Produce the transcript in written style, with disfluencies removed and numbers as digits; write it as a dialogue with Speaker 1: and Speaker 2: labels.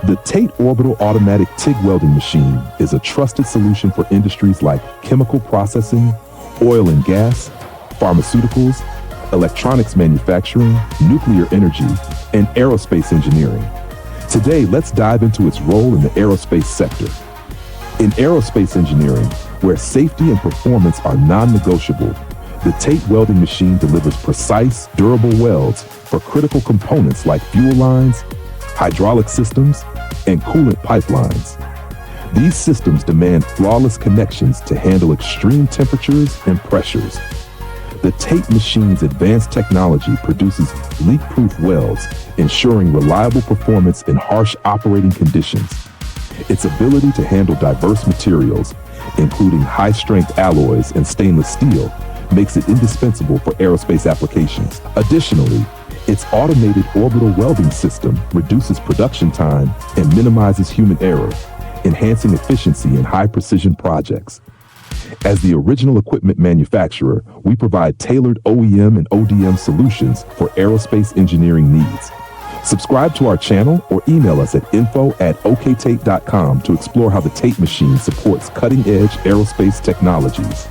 Speaker 1: The TATE Orbital Automatic TIG Welding Machine is a trusted solution for industries like chemical processing, oil and gas, pharmaceuticals, electronics manufacturing, nuclear energy, and aerospace engineering. Today, let's dive into its role in the aerospace sector. In aerospace engineering, where safety and performance are non-negotiable, the TATE welding machine delivers precise, durable welds for critical components like fuel lines, hydraulic systems, and coolant pipelines. These systems demand flawless connections to handle extreme temperatures and pressures. The TATE machine's advanced technology produces leak-proof welds, ensuring reliable performance in harsh operating conditions. Its ability to handle diverse materials, including high-strength alloys and stainless steel, makes it indispensable for aerospace applications. Additionally, its automated orbital welding system reduces production time and minimizes human error, enhancing efficiency in high-precision projects. As the original equipment manufacturer, we provide tailored OEM and ODM solutions for aerospace engineering needs. Subscribe to our channel or email us at info@oktate.com to explore how the TATE machine supports cutting-edge aerospace technologies.